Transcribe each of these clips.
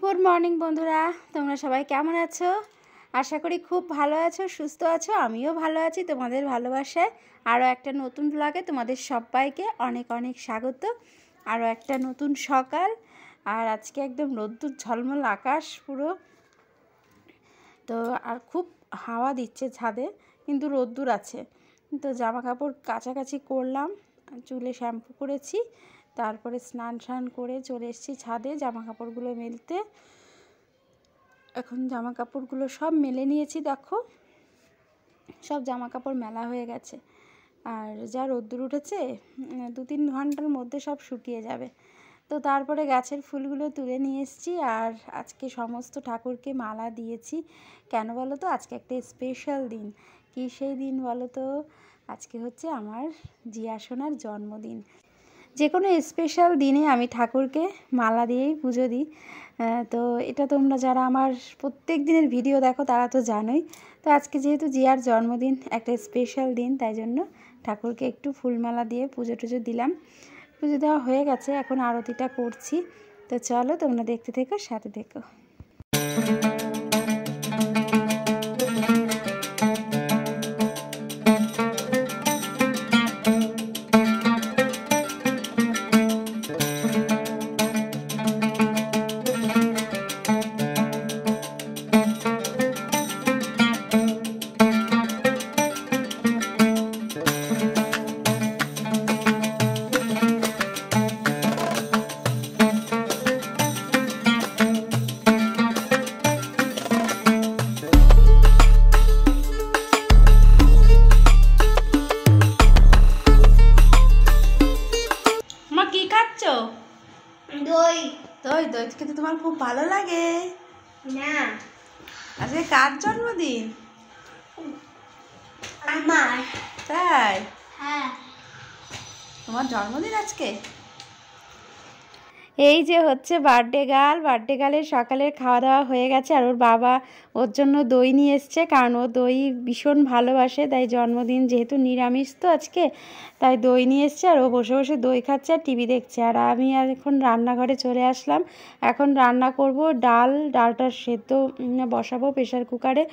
Good morning বন্ধুরা, তোমরা সবাই কেমন আছো? আশা করি খুব ভালো আছো, সুস্থ আছো। আমিও ভালো আছি তোমাদের ভালোবাসায়। আরও একটা নতুন ব্লগে তোমাদের সবাইকে অনেক অনেক স্বাগত। আরও একটা নতুন সকাল, আর আজকে একদম রোদ্দুর ঝলমল আকাশ পুরো। তো আর খুব হাওয়া দিচ্ছে ছাদে, কিন্তু রোদ্দুর আছে। তো জামা কাপড় কাচাকাচি করলাম, চুলে শ্যাম্পু করেছি, তারপরে স্নান করে চলে এসেছি ছাদে জামা কাপড়গুলো মেলতে। এখন জামা কাপড়গুলো সব মেলে নিয়েছি, দেখো সব জামা কাপড় মেলা হয়ে গেছে। আর যা রোদ্দুর উঠেছে, 2-3 ঘন্টার মধ্যে সব শুকিয়ে যাবে। তো তারপরে গাছের ফুলগুলো তুলে নিয়ে এসেছি, আর আজকে সমস্ত ঠাকুরকে মালা দিয়েছি। কেন বলো তো? আজকে একটা স্পেশাল দিন। কী সেই দিন বলো তো? আজকে হচ্ছে আমার জিয়া সোনার জন্মদিন। যে কোনো স্পেশাল দিনে আমি ঠাকুরকে মালা দিয়েই পুজো দিই। তো এটা তোমরা যারা আমার প্রত্যেক দিনের ভিডিও দেখো তারা তো জানোই। তো আজকে যেহেতু জিয়ার জন্মদিন, একটা স্পেশাল দিন, তাই জন্য ঠাকুরকে একটু ফুলমালা দিয়ে পুজো টুজো দিলাম। পুজো দেওয়া হয়ে গেছে, এখন আরতিটা করছি। তো চলো তোমরা দেখতে থেকো, সাথে থেকো। দই দই দই খেতে তোমার খুব ভালো লাগে না? আজকে কার জন্মদিন? আমার। তাই? হ্যাঁ, তোমার জন্মদিন আজকে? এই যে হচ্ছে বার্থডে গার্লের সকালের খাওয়া দাওয়া হয়ে গেছে। আর ওর বাবা ওর জন্য দই নিয়ে এসছে, কারণ ও দই ভীষণ ভালোবাসে। তাই জন্মদিন যেহেতু নিরামিষ তো আজকে, তাই দই নিয়ে এসছে। আর ও বসে বসে দই খাচ্ছে আর টিভি দেখছে। আর আমি আর এখন রান্নাঘরে চলে আসলাম। এখন রান্না করব ডালটা সেদ্ধ বসাবো প্রেশার কুকারে।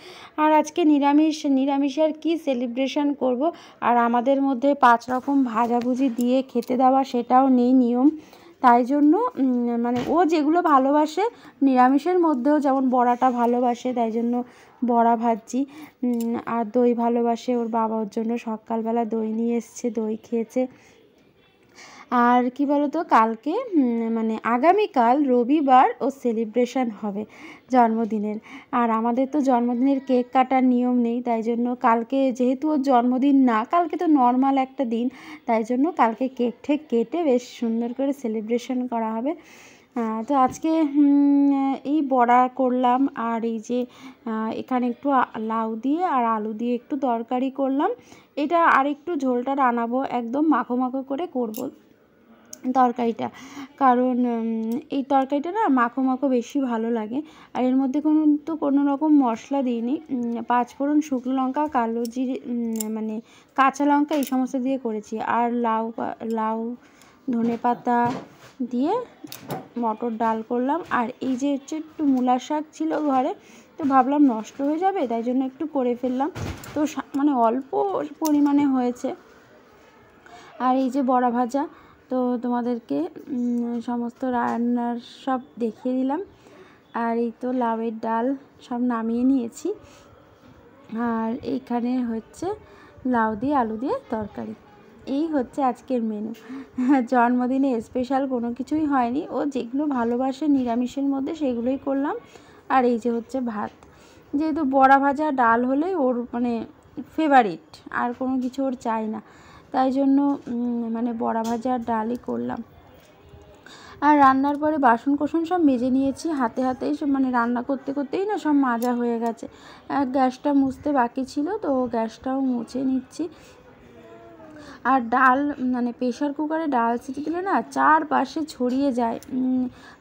আর আজকে নিরামিষে আর কি সেলিব্রেশন করব। আর আমাদের মধ্যে 5 রকম ভাজাভুজি দিয়ে খেতে দেওয়া সেটাও নেই নিয়ম। তাই জন্য মানে ও যেগুলো ভালোবাসে নিরামিষের মধ্যেও, যেমন বড়াটা ভালোবাসে, তাই জন্য বড়া ভাজছি। আর দই ভালোবাসে ওর বাবা, ওর জন্য সকালবেলা দই নিয়ে এসছে, দই খেয়েছে। আর কি বলতো, কালকে মানে আগামীকাল রবিবার ও সেলিব্রেশন হবে জন্মদিনের। আর আমাদের তো জন্মদিনের কেক কাটার নিয়ম নেই, তাই জন্য কালকে যেহেতু ওর জন্মদিন না, কালকে তো নর্মাল একটা দিন, তাই জন্য কালকে কেক ঠেক কেটে বেশ সুন্দর করে সেলিব্রেশন করা হবে। তো আজকে এই বড়া করলাম, আর এই যে এখানে একটু লাউ দিয়ে আর আলু দিয়ে একটু তরকারি করলাম। এটা আর একটু ঝোলটা রান্নাবো, একদম মাখো মাখো করে করব তরকারিটা, কারণ এই তরকারিটা না মাখো মাখো বেশি ভালো লাগে। আর এর মধ্যে কোনো রকম মশলা দিইনি। 5 ফোড়ন, শুকনো লঙ্কা, কালো জিরে, মানে কাঁচা লঙ্কা, এই সমস্ত দিয়ে করেছি। আর লাউ ধনে পাতা দিয়ে মটর ডাল করলাম। আর এই যে হচ্ছে একটু মূলার শাক ছিল ঘরে, তো ভাবলাম নষ্ট হয়ে যাবে, তাই জন্য একটু করে ফেললাম। তো মানে অল্প পরিমাণে হয়েছে। আর এই যে বড়া ভাজা, তো তোমাদেরকে সমস্ত রান্নার সব দেখিয়ে দিলাম। আর এই তো লাউয়ের ডাল সব নামিয়ে নিয়েছি। আর এইখানে হচ্ছে লাউ দিয়ে আলু দিয়ে তরকারি। এই হচ্ছে আজকের মেনু। জন্মদিনে স্পেশাল কোনো কিছুই হয়নি, ও যেগুলো ভালোবাসে নিরামিষের মধ্যে সেগুলোই করলাম। আর এই যে হচ্ছে ভাত, যেহেতু বড়া ভাজা ডাল হলেই ওর মানে ফেভারিট, আর কোনো কিছু ওর চাই না, তাই জন্য মানে বড়া ভাজা আর ডালই করলাম। আর রান্নার পরে বাসন কোসন সব মেজে নিয়েছি হাতেই, সব মানে রান্না করতে করতেই না সব মাজা হয়ে গেছে। গ্যাসটা মুছতে বাকি ছিল, তো গ্যাসটাও মুছে নিচ্ছি। আর ডাল মানে প্রেশার কুকারে ডাল সিটি দিলে না চারপাশে ছড়িয়ে যায়।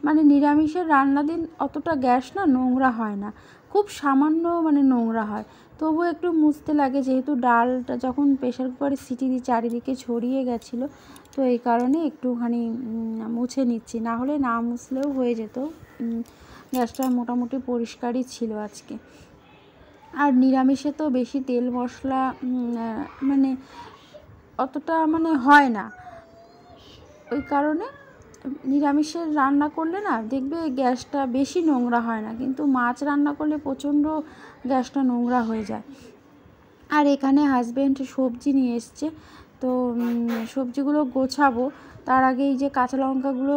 মানে নিরামিষের রান্না দিন অতটা গ্যাস না নোংরা হয় না, খুব সামান্য মানে নোংরা হয়, তবুও একটু মুছতে লাগে, যেহেতু ডালটা যখন প্রেশার কুকারে সিটি দিই চারিদিকে ছড়িয়ে গেছিলো, তো এই কারণে একটুখানি মুছে নিচ্ছি, না হলে না মুছলেও হয়ে যেত। গ্যাসটা মোটামুটি পরিষ্কারই ছিল আজকে। আর নিরামিষে তো বেশি তেল মশলা মানে অতটা মানে হয় না, ওই কারণে নিরামিষের রান্না করলে না দেখবে গ্যাসটা বেশি নোংরা হয় না, কিন্তু মাছ রান্না করলে প্রচণ্ড গ্যাসটা নোংরা হয়ে যায়। আর এখানে হাজব্যান্ড সবজি নিয়ে এসছে, তো সবজিগুলো গোছাবো। তার আগে এই যে কাঁচা লঙ্কাগুলো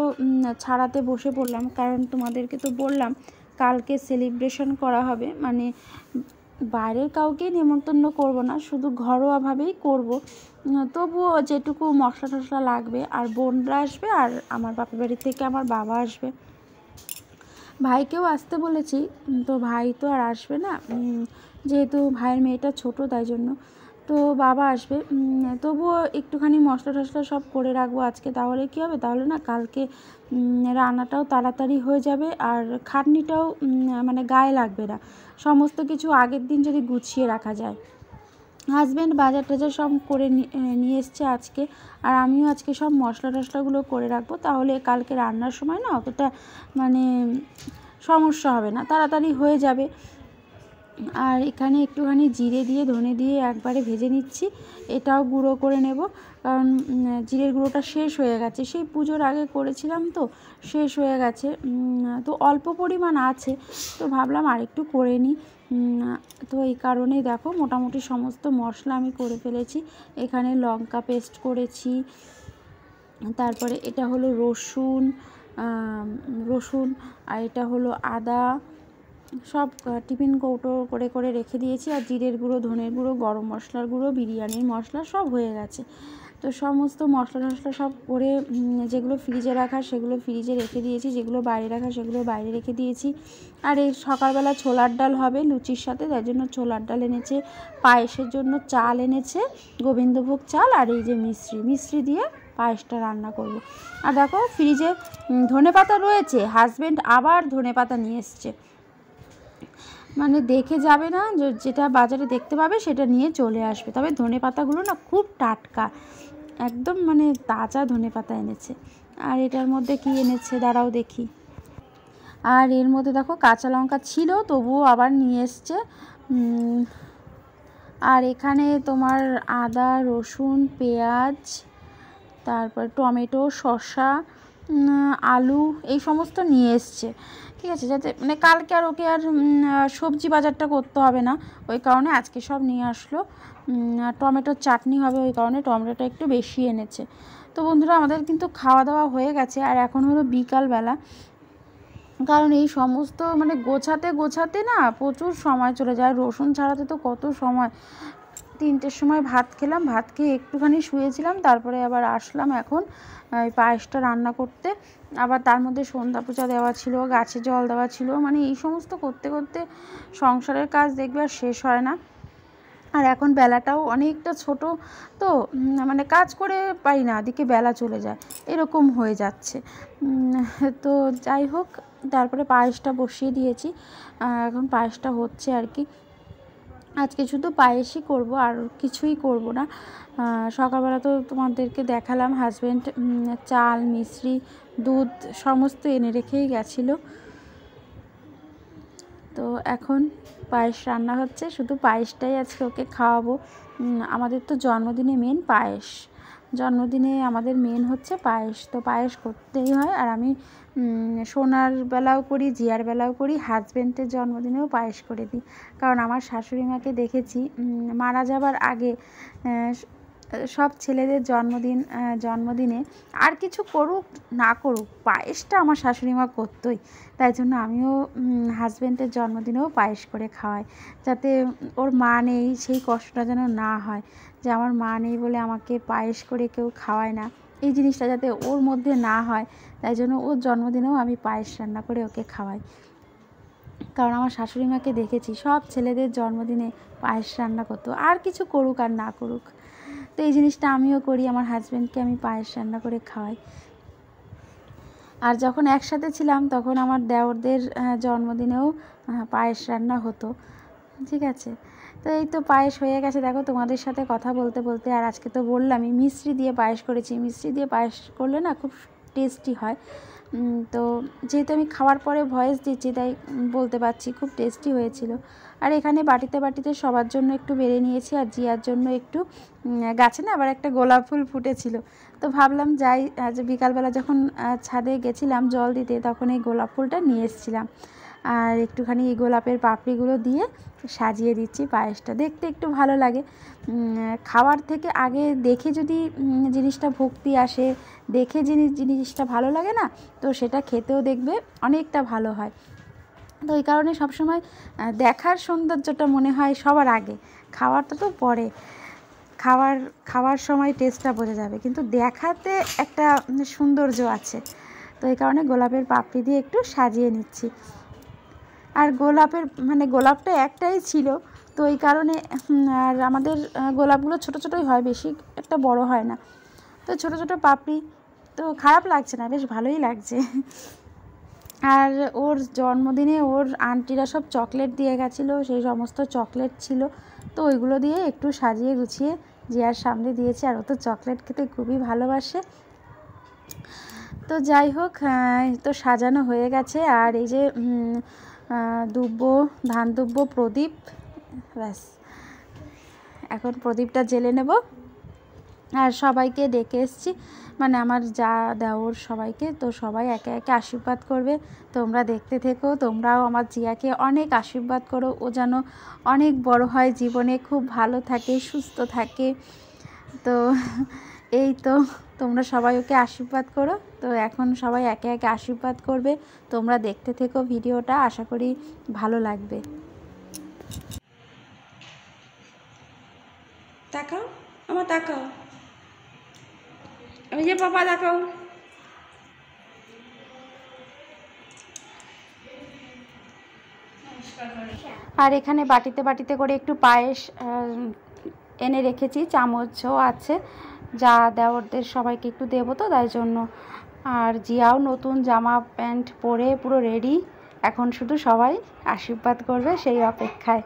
ছাড়াতে বসে পড়লাম, কারণ তোমাদেরকে তো বললাম কালকে সেলিব্রেশন করা হবে, মানে বাইরের কাউকে নেমন্তন্ন করব না, শুধু ঘরোয়াভাবেই করব। তবুও যেটুকু মশলা টশলা লাগবে, আর বোনরা আসবে, আর আমার বাপের বাড়ি থেকে আমার বাবা আসবে, ভাইকেও আসতে বলেছি, তো ভাই তো আর আসবে না, যেহেতু ভাইয়ের মেয়েটা ছোট, তাই জন্য তো বাবা আসবে। তবুও একটুখানি মশলা টশলা সব করে রাখবো আজকে, তাহলে কী হবে, তাহলে না কালকে রান্নাটাও তাড়াতাড়ি হয়ে যাবে, আর খাটনিটাও মানে গায়ে লাগবে না, সমস্ত কিছু আগের দিন যদি গুছিয়ে রাখা যায়। হাজব্যান্ড বাজার টাজার সব করে নিয়ে এসছে আজকে, আর আমিও আজকে সব মশলা টশলাগুলো করে রাখবো, তাহলে কালকে রান্নার সময় না অতটা মানে সমস্যা হবে না, তাড়াতাড়ি হয়ে যাবে। আর এখানে একটুখানি জিরে দিয়ে ধনে দিয়ে একবারে ভেজে নিচ্ছি, এটাও গুঁড়ো করে নেব, কারণ জিরের গুঁড়োটা শেষ হয়ে গেছে, সেই পুজোর আগে করেছিলাম তো শেষ হয়ে গেছে, তো অল্প পরিমাণ আছে, তো ভাবলাম আরেকটু করে নিই। তো এই কারণেই দেখো মোটামুটি সমস্ত মশলা আমি করে ফেলেছি। এখানে লঙ্কা পেস্ট করেছি, তারপরে এটা হলো রসুন, আর এটা হলো আদা, সব টিফিন কৌটো করে করে রেখে দিয়েছি। আর জিরের গুঁড়ো, ধনের গুঁড়ো, গরম মশলার গুঁড়ো, বিরিয়ানির মশলা সব হয়ে গেছে। তো সমস্ত মশলা টশলা সব করে যেগুলো ফ্রিজে রাখা সেগুলো ফ্রিজে রেখে দিয়েছি, যেগুলো বাইরে রাখা সেগুলো বাইরে রেখে দিয়েছি। আর এই সকালবেলা ছোলার ডাল হবে লুচির সাথে, তার জন্য ছোলার ডাল এনেছে, পায়েসের জন্য চাল এনেছে, গোবিন্দভোগ চাল, আর এই যে মিশ্রি দিয়ে পায়েসটা রান্না করব। আর দেখো ফ্রিজে ধনেপাতা রয়েছে, হাজব্যান্ড আবার ধনেপাতা নিয়ে এসছে, মানে দেখে যাবে না, যেটা বাজারে দেখতে পাবে সেটা নিয়ে চলে আসবে। তবে ধনেপাতাগুলো না খুব টাটকা, একদম মানে তাজা ধনেপাতা এনেছে। আর এটার মধ্যে কি এনেছে দাঁড়াও দেখি। আর এর মধ্যে দেখো কাঁচা লঙ্কা ছিল, তবুও আবার নিয়ে এসছে। আর এখানে তোমার আদা, রসুন, পেঁয়াজ, তারপর টমেটো, শসা, আলু, এই সমস্ত নিয়ে এসছে, ঠিক আছে, যাতে মানে কালকে আর ওকে আর সবজি বাজারটা করতে হবে না, ওই কারণে আজকে সব নিয়ে আসলো। টমেটোর চাটনি হবে, ওই কারণে টমেটোটা একটু বেশি এনেছে। তো বন্ধুরা আমাদের কিন্তু খাওয়া দাওয়া হয়ে গেছে, আর এখন হলো বিকালবেলা, কারণ এই সমস্ত মানে গোছাতে না প্রচুর সময় চলে যায়, রসুন ছাড়াতে তো কত সময়। 3টের সময় ভাত খেলাম, ভাত খেয়ে একটুখানি শুয়েছিলাম, তারপরে আবার আসলাম এখন এই পায়েসটা রান্না করতে, আবার তার মধ্যে সন্ধ্যা পূজা দেওয়া ছিল, গাছে জল দেওয়া ছিল, মানে এই সমস্ত করতে করতে সংসারের কাজ দেখবে আর শেষ হয় না। আর এখন বেলাটাও অনেকটা ছোট, তো মানে কাজ করে পারি না, ওদিকে বেলা চলে যায়, এরকম হয়ে যাচ্ছে। তো যাই হোক, তারপরে পায়েসটা বসিয়ে দিয়েছি, এখন পায়েসটা হচ্ছে আর কি। আজকে শুধু পায়েসই করব, আর কিছুই করব না। সকালবেলা তো তোমাদেরকে দেখালাম, হাজব্যান্ড চাল, মিশ্রি, দুধ সমস্ত এনে রেখেই গেছিলো। তো এখন পায়েস রান্না হচ্ছে, শুধু পায়েসটাই আজকে ওকে খাওয়াবো। আমাদের তো জন্মদিনে মেন পায়েস, জন্মদিনে আমাদের মেন হচ্ছে পায়েস, তো পায়েস করতেই হয়। আর আমি সোনার বেলাও করি, জিয়ার বেলাও করি, হাজব্যান্ডের জন্মদিনেও পায়েস করে দিই, কারণ আমার শাশুড়ি মাকে দেখেছি মারা যাবার আগে সব ছেলেদের জন্মদিনে আর কিছু করুক না করুক পায়েসটা আমার শাশুড়ি মা করতোই, তাই জন্য আমিও হাজব্যান্ডের জন্মদিনেও পায়েস করে খাওয়াই, যাতে ওর মা নেই সেই কষ্টটা যেন না হয়, যে আমার মা নেই বলে আমাকে পায়েস করে কেউ খাওয়ায় না, এই জিনিসটা যাতে ওর মধ্যে না হয়, তাই জন্য ওর জন্মদিনেও আমি পায়েস রান্না করে ওকে খাওয়াই। কারণ আমার শাশুড়ি মাকে দেখেছি সব ছেলেদের জন্মদিনে পায়েস রান্না করতো, আর কিছু করুক আর না করুক, তো এই জিনিসটা আমিও করি, আমার হাজব্যান্ডকে আমি পায়েস রান্না করে খাওয়াই। আর যখন একসাথে ছিলাম তখন আমার দেওরদের জন্মদিনেও পায়েস রান্না হতো, ঠিক আছে। তো এই তো পায়েস হয়ে গেছে, দেখো তোমাদের সাথে কথা বলতে বলতে। আর আজকে তো বললামই মিশ্রি দিয়ে পায়েস করেছি, মিশ্রি দিয়ে পায়েস করলে না খুব টেস্টি হয়। তো যেহেতু আমি খাওয়ার পরে ভয়েস দিচ্ছি তাই বলতে পারছি খুব টেস্টি হয়েছিল। আর এখানে বাটিতে বাটিতে সবার জন্য একটু বেড়ে নিয়েছি, আর জিয়ার জন্য একটু। গাছে না আবার একটা গোলাপ ফুল ফুটেছিল, তো ভাবলাম যাই, আজ বিকালবেলা যখন ছাদে গেছিলাম জল দিতে তখন এই গোলাপ ফুলটা নিয়ে এসেছিলাম, আর একটুখানি এই গোলাপের পাপড়িগুলো দিয়ে সাজিয়ে দিচ্ছি পায়েসটা, দেখতে একটু ভালো লাগে। খাওয়ার থেকে আগে দেখে যদি জিনিসটা ভক্তি আসে, দেখে জিনিসটা ভালো লাগে না, তো সেটা খেতেও দেখবে অনেকটা ভালো হয়। তো এই কারণে সবসময় দেখার সৌন্দর্যটা মনে হয় সবার আগে, খাওয়ারটা তো পরে। খাওয়ার সময় টেস্টটা বোঝা যাবে, কিন্তু দেখাতে একটা সৌন্দর্য আছে। তো এই কারণে গোলাপের পাপড়ি দিয়ে একটু সাজিয়ে নিচ্ছি। আর গোলাপটা একটাই ছিল, তো এই কারণে আর আমাদের গোলাপগুলো ছোটো ছোটোই হয়, বেশি একটা বড় হয় না, তো ছোটো ছোটো পাপড়ি, তো খারাপ লাগছে না, বেশ ভালোই লাগছে। আর ওর জন্মদিনে ওর আন্টিরা সব চকলেট দিয়ে গেছিলো, সেই সমস্ত চকলেট ছিল, তো ওইগুলো দিয়ে একটু সাজিয়ে গুছিয়ে জিয়ার সামনে দিয়েছি। আর ও তো চকলেট খেতে খুবই ভালোবাসে। তো যাই হোক, তো সাজানো হয়ে গেছে। আর এই যে ধান দুব্বো প্রদীপ, ব্যাস এখন প্রদীপটা জ্বেলে নেব। আর সবাইকে ডেকে এসেছি, মানে আমার যা দেওর সবাইকে, তো সবাই একে একে আশীর্বাদ করবে। তোমরা দেখতে থেকো, তোমরাও আমার জিয়াকে অনেক আশীর্বাদ করো, ও যেন অনেক বড় হয়, জীবনে খুব ভালো থাকে, সুস্থ থাকে। তো এই তো, তোমরা সবাই ওকে আশীর্বাদ করো। তো এখন সবাই একে একে আশীর্বাদ করবে, তোমরা দেখতে থেকো ভিডিওটা, আশা করি ভালো লাগবে। তাকাও আমার, তাকাও, ওই যে পাপা তাকাও। আর এখানে বাটিতে বাটিতে করে একটু পায়েস এনে রেখেছি, চামচও আছে, যা দেওরদের সবাইকে একটু দেবো, তো তাই জন্য। আর জিয়াও নতুন জামা প্যান্ট পরে পুরো রেডি, এখন শুধু সবাই আশীর্বাদ করবে সেই অপেক্ষায়।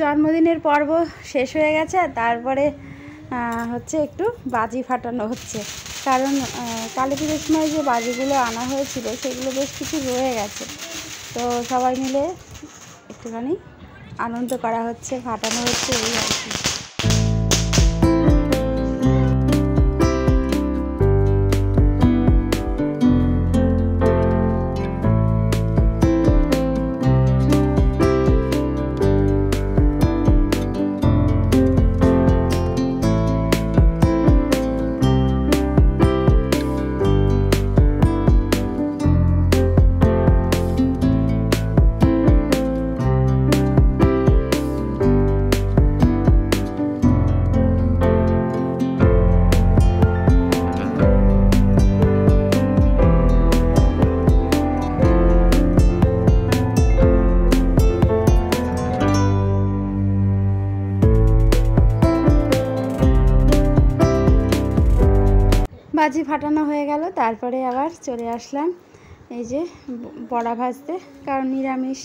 জন্মদিনের পর্ব শেষ হয়ে গেছে, আর তারপরে হচ্ছে একটু বাজি ফাটানো হচ্ছে, কারণ কালী পুজোর সময় যে বাজিগুলো আনা হয়েছিল সেগুলো বেশ কিছু রয়ে গেছে। তো সবাই মিলে একটুখানি আনন্দ করা হচ্ছে, ফাটানো হচ্ছে, এই আর কি। বাজি ফাটানো হয়ে গেল, তারপরে আবার চলে আসলাম এই যে বড়া ভাজতে, কারণ নিরামিষ,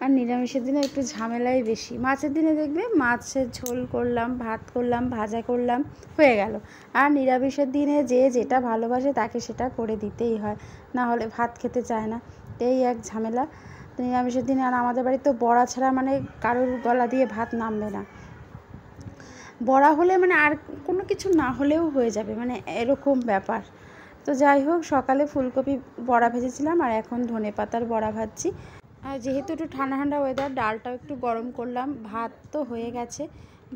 আর নিরামিষের দিনে একটু ঝামেলাই বেশি। মাছের দিনে দেখবে মাছের ঝোল করলাম, ভাত করলাম, ভাজা করলাম, হয়ে গেল। আর নিরামিষের দিনে যে যেটা ভালোবাসে তাকে সেটা করে দিতেই হয়, না হলে ভাত খেতে চায় না, এই এক ঝামেলা নিরামিষের দিনে। আর আমাদের বাড়িতে তো বড়া ছাড়া মানে কারোর গলা দিয়ে ভাত নামবে না। বড়া হলে মানে আর কোনো কিছু না হলেও হয়ে যাবে, মানে এরকম ব্যাপার। তো যাই হোক, সকালে ফুলকপি বড়া ভেজেছিলাম, আর এখন ধনেপাতার বড়া ভাজছি। আর যেহেতু একটু ঠান্ডা ঠান্ডা ওয়েদার, ডালটাও একটু গরম করলাম। ভাত তো হয়ে গেছে,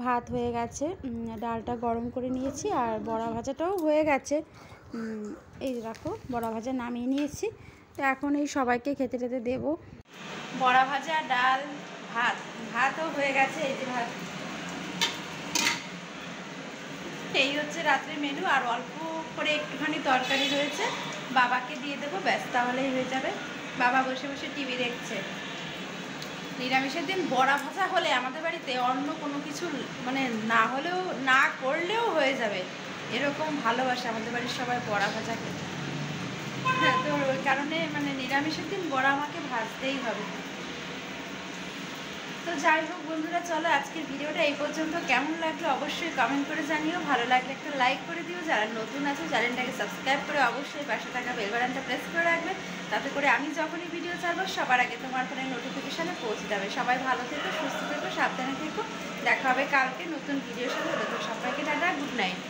ভাত হয়ে গেছে, ডালটা গরম করে নিয়েছি, আর বড়া ভাজাটাও হয়ে গেছে। এই রাখো, বড়া ভাজা নামিয়ে নিয়েছি। তো এখন এই সবাইকে খেতে খেতে দেবো। বড়া ভাজা, ডাল, ভাত, ভাতও হয়ে গেছে, এই যে ভাত। এই হচ্ছে রাত্রের মেনু, আর অল্প করে একটুখানি তরকারি রয়েছে, বাবাকে দিয়ে দেবো, ব্যাস, তাহলেই হয়ে যাবে। বাবা বসে বসে টিভি দেখছে। নিরামিষের দিন বড়া ভাজা হলে আমাদের বাড়িতে অন্য কোনো কিছু মানে না হলেও, না করলেও হয়ে যাবে, এরকম ভালোবাসে আমাদের বাড়ির সবাই বড়া ভাজা খেতে। হ্যাঁ, তো ওই কারণে মানে নিরামিষের দিন বড়া আমাকে ভাজতেই হবে। তো যাই হোক বন্ধুরা, চলো আজকের ভিডিওটা এই পর্যন্ত। কেমন লাগলো অবশ্যই কমেন্ট করে জানিও, ভালো লাগলে একটা লাইক করে দিও, যারা নতুন আছে চ্যানেলটাকে সাবস্ক্রাইব করে অবশ্যই পাশে থাকা বেল বাটনটা প্রেস করে রাখবে, তাতে করে আমি যখনই ভিডিও ছাড়বো সবার আগে তোমার ফোনে নোটিফিকেশানে পৌঁছে যাবে। সবাই ভালো থেকো, সুস্থ থেকো, সাবধানে থেকো, দেখা হবে কালকে নতুন ভিডিওর সাথে। দেখো সবাইকে টাটা, গুড নাইট।